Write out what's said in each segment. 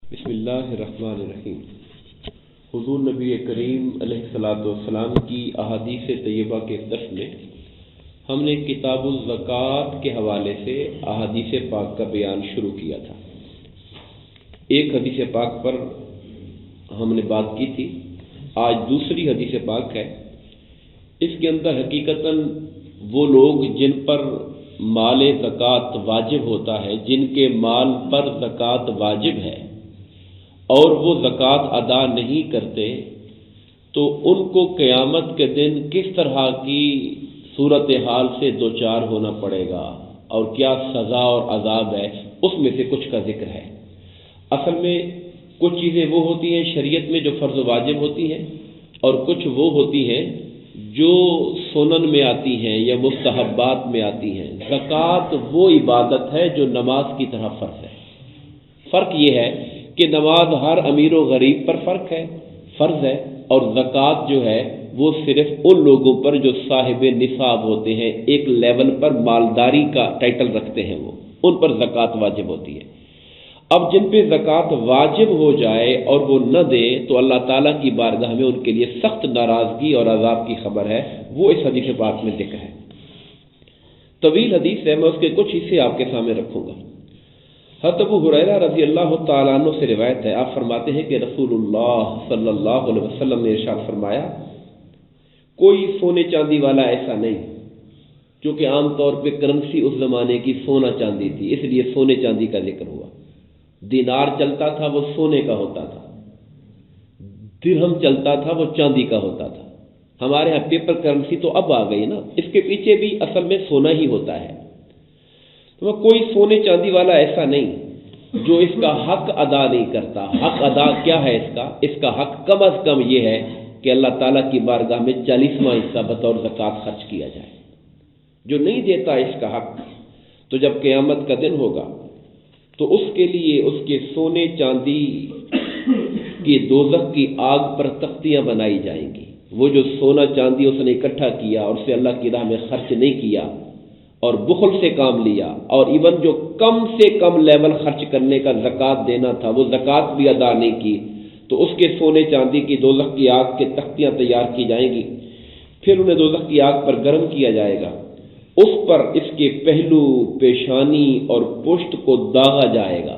بسم اللہ الرحمن الرحیم۔ حضور نبی کریم علیہ الصلوۃ والسلام کی احادیث طیبہ کے درس میں ہم نے کتاب الزکوٰۃ کے حوالے سے احادیث پاک کا بیان شروع کیا تھا۔ ایک حدیث پاک پر ہم نے بات کی تھی، آج دوسری حدیث پاک ہے۔ اس کے اندر حقیقتاً وہ لوگ جن پر مال زکوٰۃ واجب ہوتا ہے، جن کے مال پر زکوٰۃ واجب ہے اور وہ زکوٰۃ ادا نہیں کرتے، تو ان کو قیامت کے دن کس طرح کی صورتحال سے دوچار ہونا پڑے گا اور کیا سزا اور عذاب ہے، اس میں سے کچھ کا ذکر ہے۔ اصل میں کچھ چیزیں وہ ہوتی ہیں شریعت میں جو فرض و واجب ہوتی ہیں، اور کچھ وہ ہوتی ہیں جو سنن میں آتی ہیں یا مستحبات میں آتی ہیں۔ زکوٰۃ وہ عبادت ہے جو نماز کی طرح فرض ہے۔ فرق یہ ہے کہ نماز ہر امیر و غریب پر فرض ہے، اور زکوٰۃ جو ہے وہ صرف ان لوگوں پر جو صاحب نصاب ہوتے ہیں، ایک لیول پر مالداری کا ٹائٹل رکھتے ہیں، وہ ان پر زکوٰۃ واجب ہوتی ہے۔ اب جن پہ زکوٰۃ واجب ہو جائے اور وہ نہ دیں تو اللہ تعالیٰ کی بارگاہ میں ان کے لیے سخت ناراضگی اور عذاب کی خبر ہے، وہ اس حدیث پاک میں ذکر ہے۔ طویل حدیث ہے، میں اس کے کچھ حصے آپ کے سامنے رکھوں گا۔ حضرت ابو ہریرہ رضی اللہ تعالیٰ عنہ سے روایت ہے، آپ فرماتے ہیں کہ رسول اللہ صلی اللہ علیہ وسلم نے ارشاد فرمایا، کوئی سونے چاندی والا ایسا نہیں، کیونکہ عام طور پہ کرنسی اس زمانے کی سونا چاندی تھی، اس لیے سونے چاندی کا ذکر ہوا۔ دینار چلتا تھا وہ سونے کا ہوتا تھا، درہم چلتا تھا وہ چاندی کا ہوتا تھا۔ ہمارے یہاں پیپر کرنسی تو اب آ گئی نا، اس کے پیچھے بھی اصل میں سونا ہی ہوتا ہے۔ تو کوئی سونے چاندی والا ایسا نہیں جو اس کا حق ادا نہیں کرتا۔ حق ادا کیا ہے اس کا حق کم از کم یہ ہے کہ اللہ تعالیٰ کی بارگاہ میں 40واں حصہ بطور زکوٰۃ خرچ کیا جائے۔ جو نہیں دیتا اس کا حق، تو جب قیامت کا دن ہوگا تو اس کے لیے اس کے سونے چاندی کی دوزخ کی آگ پر تختیاں بنائی جائیں گی۔ وہ جو سونا چاندی اس نے اکٹھا کیا اور اسے اللہ کی راہ میں خرچ نہیں کیا اور بخل سے کام لیا، اور ایون جو کم سے کم لیول خرچ کرنے کا زکوٰۃ دینا تھا وہ زکوٰۃ بھی ادا نہیں کی، تو اس کے سونے چاندی کی دوزخ کی آگ کے تختیاں تیار کی جائیں گی۔ پھر انہیں دوزخ کی آگ پر گرم کیا جائے گا، اس پر اس کے پہلو، پیشانی اور پشت کو داغا جائے گا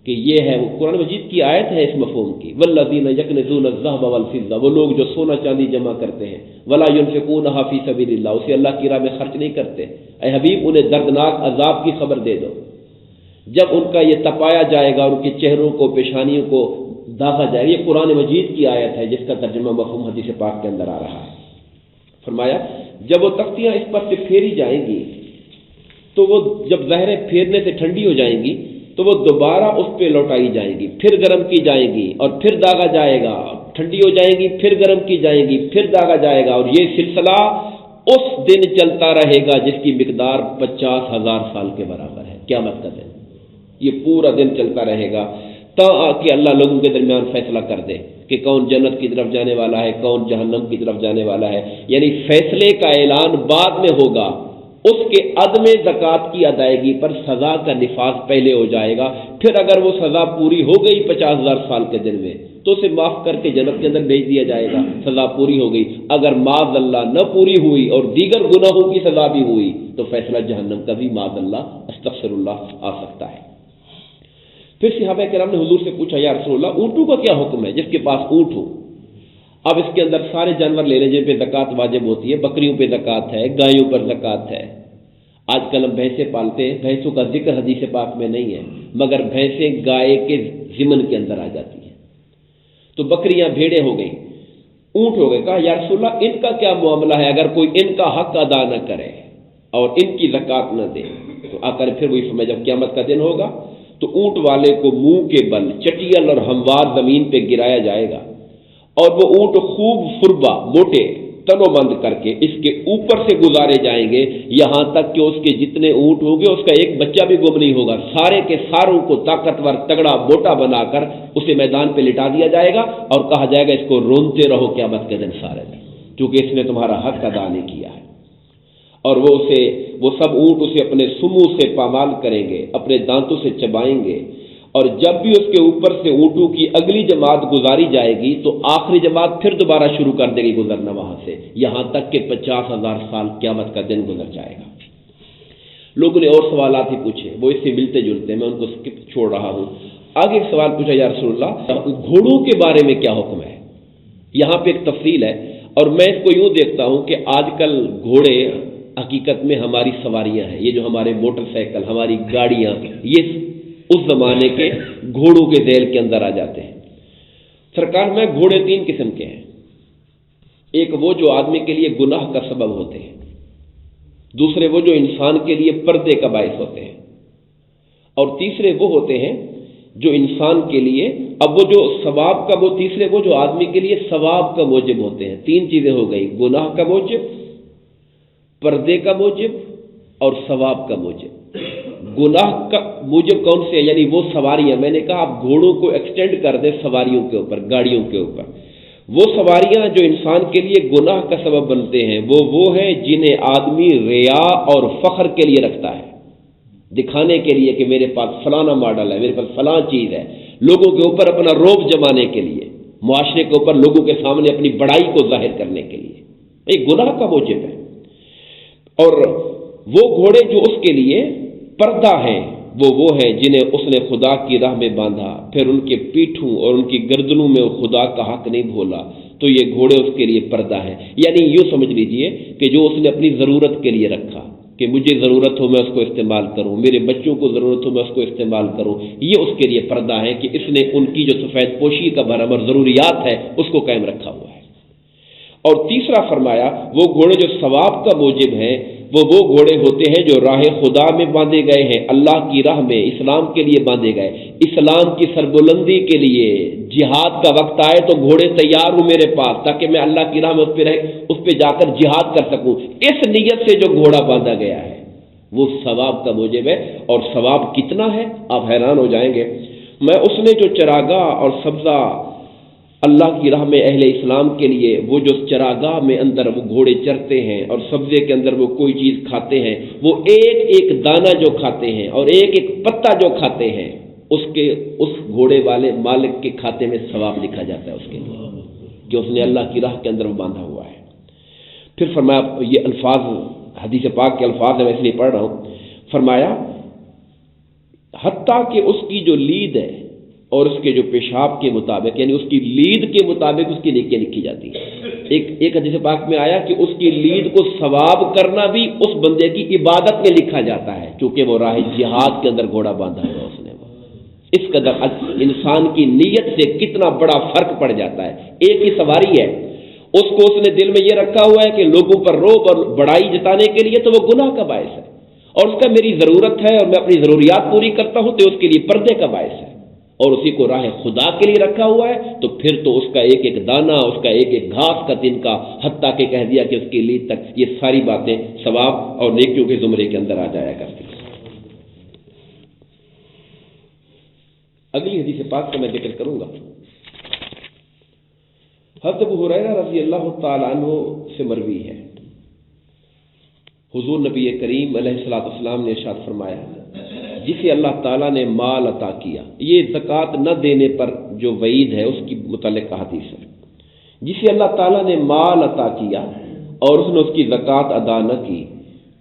کہ یہ ہے، وہ قرآن مجید کی آیت ہے اس مفہوم کی، والذین یکنزون الذھب والفضہ، وہ لوگ جو سونا چاندی جمع کرتے ہیں، ولا ينفقونها فی سبیل اللہ، اسے اللہ کی راہ میں خرچ نہیں کرتے۔ اے حبیب انہیں دردناک عذاب کی خبر دے دو۔ جب ان کا یہ تپایا جائے گا اور ان کے چہروں کو، پیشانیوں کو داغا جائے گا، یہ قرآن مجید کی آیت ہے جس کا ترجمہ مفہوم حدیث پاک کے اندر آ رہا ہے۔ فرمایا جب وہ تختیاں اس پر سے پھیری جائیں گی تو وہ جب زہریں پھیرنے سے ٹھنڈی ہو جائیں گی تو وہ دوبارہ اس پہ لوٹائی جائیں گی، پھر گرم کی جائیں گی اور پھر داغا جائے گا، ٹھنڈی ہو جائیں گی، پھر گرم کی جائیں گی، پھر داغا جائے گا، اور یہ سلسلہ اس دن چلتا رہے گا جس کی مقدار 50,000 سال کے برابر ہے، قیامت کا دن۔ یہ پورا دن چلتا رہے گا تاکہ اللہ لوگوں کے درمیان فیصلہ کر دے کہ کون جنت کی طرف جانے والا ہے، کون جہنم کی طرف جانے والا ہے۔ یعنی فیصلے کا اعلان بعد میں ہوگا، اس کے عدم زکوٰۃ کی ادائیگی پر سزا کا نفاذ پہلے ہو جائے گا۔ پھر اگر وہ سزا پوری ہو گئی 50,000 سال کے دن میں تو اسے معاف کر کے جنت کے اندر بھیج دیا جائے گا، سزا پوری ہو گئی۔ اگر معاذ اللہ نہ پوری ہوئی اور دیگر گناہوں کی سزا بھی ہوئی تو فیصلہ جہنم کا بھی معاذ اللہ استغفر اللہ آ سکتا ہے۔ پھر صحابہ کرام نے حضور سے پوچھا، یا رسول اللہ اونٹوں کا کیا حکم ہے، جس کے پاس اونٹ ہو؟ اب اس کے اندر سارے جانور لے لیں جن پہ زکوٰۃ واجب ہوتی ہے، بکریوں پہ زکوٰۃ ہے، گایوں پر زکوٰۃ ہے۔ آج کل ہم بھینسیں پالتے ہیں، بھینسوں کا ذکر حدیث پاک میں نہیں ہے، مگر بھینسیں گائے کے ضمن کے اندر آ جاتی ہیں۔ تو بکریاں، بھیڑیں ہو گئیں، اونٹ ہو گئے۔ کہا یا رسول اللہ ان کا کیا معاملہ ہے اگر کوئی ان کا حق ادا نہ کرے اور ان کی زکوٰۃ نہ دے؟ تو آ کر پھر وہی فرمایا جب قیامت کا دن ہوگا تو اونٹ والے کو منہ کے بل چٹیل اور ہموار زمین پہ گرایا جائے گا، اور وہ اونٹ خوب فربا، موٹے تنو بند کر کے اس کے اوپر سے گزارے جائیں گے، یہاں تک کہ اس کے جتنے اونٹ ہوں گے اس کا ایک بچہ بھی گم نہیں ہوگا۔ سارے کے ساروں کو طاقتور، تگڑا، موٹا بنا کر اسے میدان پہ لٹا دیا جائے گا اور کہا جائے گا اس کو رونتے رہو قیامت کے دن سارے دن، کیونکہ اس نے تمہارا حق ادا نہیں کیا ہے۔ اور وہ سب اونٹ اسے اپنے سمو سے پامال کریں گے، اپنے دانتوں سے چبائیں گے، اور جب بھی اس کے اوپر سے اونٹوں کی اگلی جماعت گزاری جائے گی تو آخری جماعت پھر دوبارہ شروع کر دے گی گزرنا وہاں سے، یہاں تک کہ 50,000 سال قیامت کا دن گزر جائے گا۔ لوگوں نے اور سوالات ہی پوچھے، وہ اس سے ملتے جلتے، میں ان کو سکپ چھوڑ رہا ہوں۔ آگے ایک سوال پوچھا، یا رسول اللہ گھوڑوں کے بارے میں کیا حکم ہے؟ یہاں پہ ایک تفصیل ہے، اور میں اس کو یوں دیکھتا ہوں کہ آج کل گھوڑے حقیقت میں ہماری سواریاں ہیں، یہ جو ہمارے موٹر سائیکل، ہماری گاڑیاں، یہ اس زمانے کے گھوڑوں کے ذیل کے اندر آ جاتے ہیں۔ سرکار میں گھوڑے 3 قسم کے ہیں، ایک وہ جو آدمی کے لیے گناہ کا سبب ہوتے ہیں، دوسرے وہ جو انسان کے لیے پردے کا باعث ہوتے ہیں، اور تیسرے وہ ہوتے ہیں جو انسان کے لیے، اب وہ جو ثواب کا، وہ تیسرے وہ جو آدمی کے لیے ثواب کا موجب ہوتے ہیں۔ 3 چیزیں ہو گئی، گناہ کا موجب، پردے کا موجب اور ثواب کا موجب۔ گناہ کا موجب کون سے؟ یعنی وہ سواریاں، میں نے کہا آپ گھوڑوں کو ایکسٹینڈ کر دیں سواریوں کے اوپر، گاڑیوں کے اوپر، وہ سواریاں جو انسان کے لیے گناہ کا سبب بنتے ہیں، وہ ہیں جنہیں آدمی ریا اور فخر کے لیے رکھتا ہے، دکھانے کے لیے کہ میرے پاس فلانا ماڈل ہے، میرے پاس فلاں چیز ہے، لوگوں کے اوپر اپنا روب جمانے کے لیے، معاشرے کے اوپر لوگوں کے سامنے اپنی بڑائی کو ظاہر کرنے کے لیے، یہ گناہ کا موجب ہے۔ اور وہ گھوڑے جو اس کے لیے پردہ ہیں، وہ ہیں جنہیں اس نے خدا کی راہ میں باندھا، پھر ان کے پیٹھوں اور ان کی گردنوں میں خدا کا حق نہیں بھولا، تو یہ گھوڑے اس کے لیے پردہ ہے۔ یعنی یوں سمجھ لیجئے کہ جو اس نے اپنی ضرورت کے لیے رکھا، کہ مجھے ضرورت ہو میں اس کو استعمال کروں، میرے بچوں کو ضرورت ہو میں اس کو استعمال کروں، یہ اس کے لیے پردہ ہے کہ اس نے ان کی جو سفید پوشی کا بھرم اور ضروریات ہے اس کو قائم رکھا ہوا ہے۔ اور تیسرا فرمایا وہ گھوڑے جو ثواب کا موجب ہیں، وہ گھوڑے ہوتے ہیں جو راہ خدا میں باندھے گئے ہیں، اللہ کی راہ میں، اسلام کے لیے باندھے گئے، اسلام کی سربلندی کے لیے جہاد کا وقت آئے تو گھوڑے تیار ہوں میرے پاس، تاکہ میں اللہ کی راہ میں اس پہ جا کر جہاد کر سکوں۔ اس نیت سے جو گھوڑا باندھا گیا ہے وہ ثواب کا موجب ہے، اور ثواب کتنا ہے آپ حیران ہو جائیں گے۔ میں اس نے جو چراگاہ اور سبزہ اللہ کی راہ میں اہل اسلام کے لیے، وہ جو چراگاہ میں اندر وہ گھوڑے چرتے ہیں اور سبزے کے اندر وہ کوئی چیز کھاتے ہیں، وہ ایک ایک دانہ جو کھاتے ہیں اور ایک ایک پتا جو کھاتے ہیں، اس گھوڑے والے مالک کے کھاتے میں ثواب لکھا جاتا ہے اس کے لیے، کہ اس نے اللہ کی راہ کے اندر وہ باندھا ہوا ہے۔ پھر فرمایا، یہ الفاظ حدیث پاک کے الفاظ ہیں، میں اس لیے پڑھ رہا ہوں، فرمایا حتیٰ کہ اس کی جو لید ہے اور اس کے جو پیشاب کے مطابق، یعنی اس کی لید کے مطابق اس کی نیکیاں لکھی جاتی ہیں۔ ایک حدیث پاک میں آیا کہ اس کی لید کو ثواب کرنا بھی اس بندے کی عبادت میں لکھا جاتا ہے، چونکہ وہ راہ جہاد کے اندر گھوڑا باندھا ہوا اس نے۔ اس قدر انسان کی نیت سے کتنا بڑا فرق پڑ جاتا ہے۔ ایک ہی سواری ہے، اس کو اس نے دل میں یہ رکھا ہوا ہے کہ لوگوں پر روب اور بڑائی جتانے کے لیے، تو وہ گناہ کا باعث ہے، اور اس کا میری ضرورت ہے اور میں اپنی ضروریات پوری کرتا ہوں تو اس کے لیے پردے کا باعث ہے، اور اسی کو راہ خدا کے لیے رکھا ہوا ہے، تو پھر تو اس کا ایک ایک دانہ، اس کا ایک ایک گھاس کا تنکا، حتیٰ کہ کہہ دیا کہ اس کی لید تک، یہ ساری باتیں ثواب اور نیکیوں کے زمرے کے اندر آ جایا کرتی ہیں۔ اگلی حدیث پاک کا میں ذکر کروں گا۔ حضرت ابو ہریرہ رضی اللہ تعالیٰ عنہ سے مروی ہے، حضور نبی کریم علیہ الصلوۃ والسلام نے ارشاد فرمایا، جسے اللہ تعالیٰ نے مال عطا کیا، یہ زکوٰۃ نہ دینے پر جو وعید ہے اس کی متعلق حدیث ہے، جسے اللہ تعالیٰ نے مال عطا کیا اور اس نے اس کی زکوٰۃ ادا نہ کی،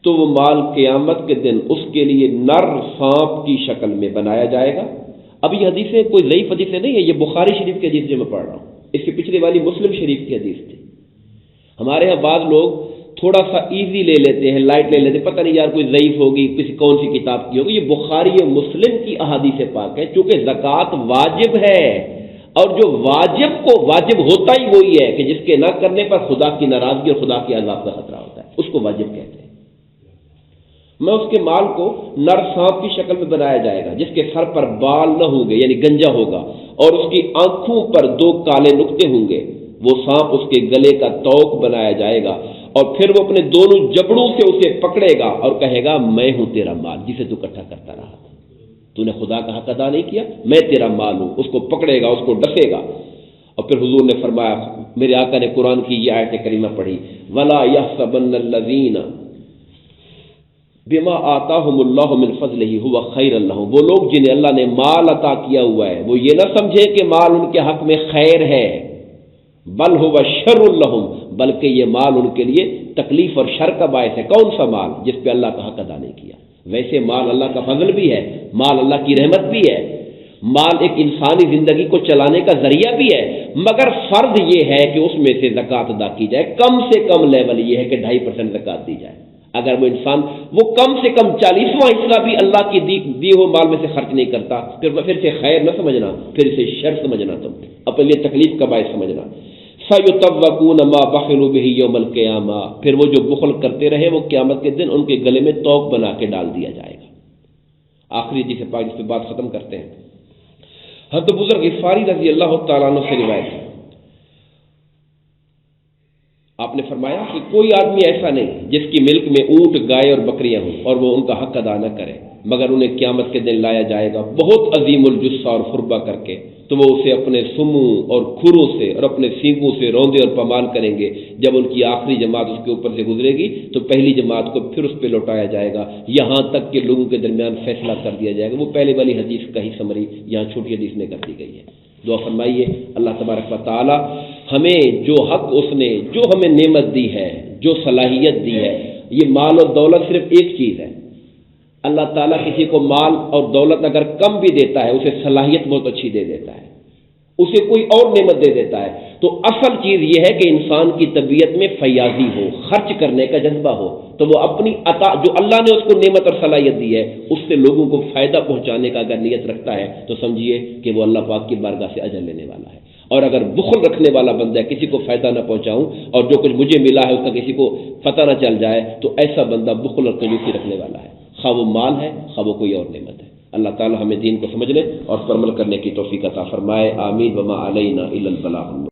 تو وہ مال قیامت کے دن اس کے لیے نر سانپ کی شکل میں بنایا جائے گا۔ اب یہ حدیثیں کوئی ضعیف حدیثیں نہیں ہے، یہ بخاری شریف کی حدیث جو میں پڑھ رہا ہوں، اس کے پچھلے والی مسلم شریف کی حدیث تھی۔ ہمارے ہاں بعض لوگ تھوڑا سا ایزی لے لیتے ہیں، لائٹ لے لیتے ہیں، پتہ نہیں یار کوئی ضعیف ہوگی، کسی کون سی کتاب کی ہوگی۔ یہ بخاری اور مسلم کی احادیث پاک ہے، چونکہ زکوٰۃ واجب ہے، اور جو واجب کو واجب ہوتا ہی وہی ہے کہ جس کے نہ کرنے پر خدا کی ناراضگی اور خدا کے عذاب کا خطرہ ہوتا ہے، اس کو واجب کہتے ہیں۔ میں اس کے مال کو نر سانپ کی شکل میں بنایا جائے گا، جس کے سر پر بال نہ ہوں گے، یعنی گنجا ہوگا، اور اس کی آنکھوں پر 2 کالے نقطے ہوں گے۔ وہ سانپ اس کے گلے کا توق بنایا جائے گا، اور پھر وہ اپنے دونوں جبڑوں سے اسے پکڑے گا اور کہے گا، میں ہوں تیرا مال جسے تو اکٹھا کرتا رہا، تو نے خدا کا حق ادا نہیں کیا، میں تیرا مال ہوں۔ اس کو پکڑے گا، اس کو ڈسے گا، اور پھر حضور نے فرمایا، میرے آقا نے قرآن کی یہ آیت کریمہ پڑھی، وَلَا يَحْسَبَنَّ الَّذِينَ بما آتاہم اللہ من فضلہ ہوا خیر لہم، وہ لوگ جنہیں اللہ نے مال عطا کیا ہوا ہے وہ یہ نہ سمجھے کہ مال ان کے حق میں خیر ہے، بل ہوا شر لہم، بلکہ یہ مال ان کے لیے تکلیف اور شر کا باعث ہے۔ کون سا مال؟ جس پہ اللہ کا حق ادا نہیں کیا۔ ویسے مال اللہ کا فضل بھی ہے، مال اللہ کی رحمت بھی ہے، مال ایک انسانی زندگی کو چلانے کا ذریعہ بھی ہے، مگر فرض یہ ہے کہ اس میں سے زکوٰۃ ادا کی جائے۔ کم سے کم لیول یہ ہے کہ 2.5% زکوٰۃ دی جائے۔ اگر وہ انسان وہ کم سے کم 40واں حصہ بھی اللہ کی دی ہوئے مال میں سے خرچ نہیں کرتا، پھر سے خیر نہ سمجھنا، پھر اسے شر سمجھنا، تم اپنے لیے تکلیف کا باعث سمجھنا۔ فَيُطَوَّقُونَ مَا بَخِلُوا بِهِ يَوْمَ الْقِيَامَةِ، پھر وہ جو بخل کرتے رہے وہ قیامت کے دن ان کے گلے میں توق بنا کے ڈال دیا جائے گا۔ آخری جس پہ بات ختم کرتے ہیں، حضرت بزرگ غفاری رضی اللہ تعالیٰ عنہ سے روایت ہے، آپ نے فرمایا کہ کوئی آدمی ایسا نہیں جس کی ملک میں اونٹ، گائے اور بکریاں ہوں اور وہ ان کا حق ادا نہ کرے، مگر انہیں قیامت کے دن لایا جائے گا بہت عظیم الجثہ اور خربہ کر کے، تو وہ اسے اپنے سموں اور کھروں سے اور اپنے سینگوں سے روندے اور پامال کریں گے۔ جب ان کی آخری جماعت اس کے اوپر سے گزرے گی تو پہلی جماعت کو پھر اس پہ لوٹایا جائے گا، یہاں تک کہ لوگوں کے درمیان فیصلہ کر دیا جائے گا۔ وہ پہلے والی حدیث کا ہی سمری یہاں چھوٹی حدیث میں کر دی گئی ہے۔ دعا فرمائیے اللہ تبارک و تعالی ہمیں جو حق اس نے جو ہمیں نعمت دی ہے، جو صلاحیت دی ہے، یہ مال اور دولت صرف ایک چیز ہے۔ اللہ تعالیٰ کسی کو مال اور دولت اگر کم بھی دیتا ہے، اسے صلاحیت بہت اچھی دے دیتا ہے، اسے کوئی اور نعمت دے دیتا ہے، تو اصل چیز یہ ہے کہ انسان کی طبیعت میں فیاضی ہو، خرچ کرنے کا جذبہ ہو، تو وہ اپنی عطا جو اللہ نے اس کو نعمت اور صلاحیت دی ہے اس سے لوگوں کو فائدہ پہنچانے کا اگر نیت رکھتا ہے تو سمجھیے کہ وہ اللہ پاک کی بارگاہ سے اجر لینے والا ہے۔ اور اگر بخل رکھنے والا بندہ ہے، کسی کو فائدہ نہ پہنچاؤں اور جو کچھ مجھے ملا ہے اس کا کسی کو پتہ نہ چل جائے، تو ایسا بندہ بخل اور کنجوسی رکھنے والا ہے، خواہ وہ مال ہے خواہ وہ کوئی اور نعمت ہے۔ اللہ تعالی ہمیں دین کو سمجھنے اور پر عمل کرنے کی توفیق عطا فرمائے، آمین۔ وما علینا الا البلاغ۔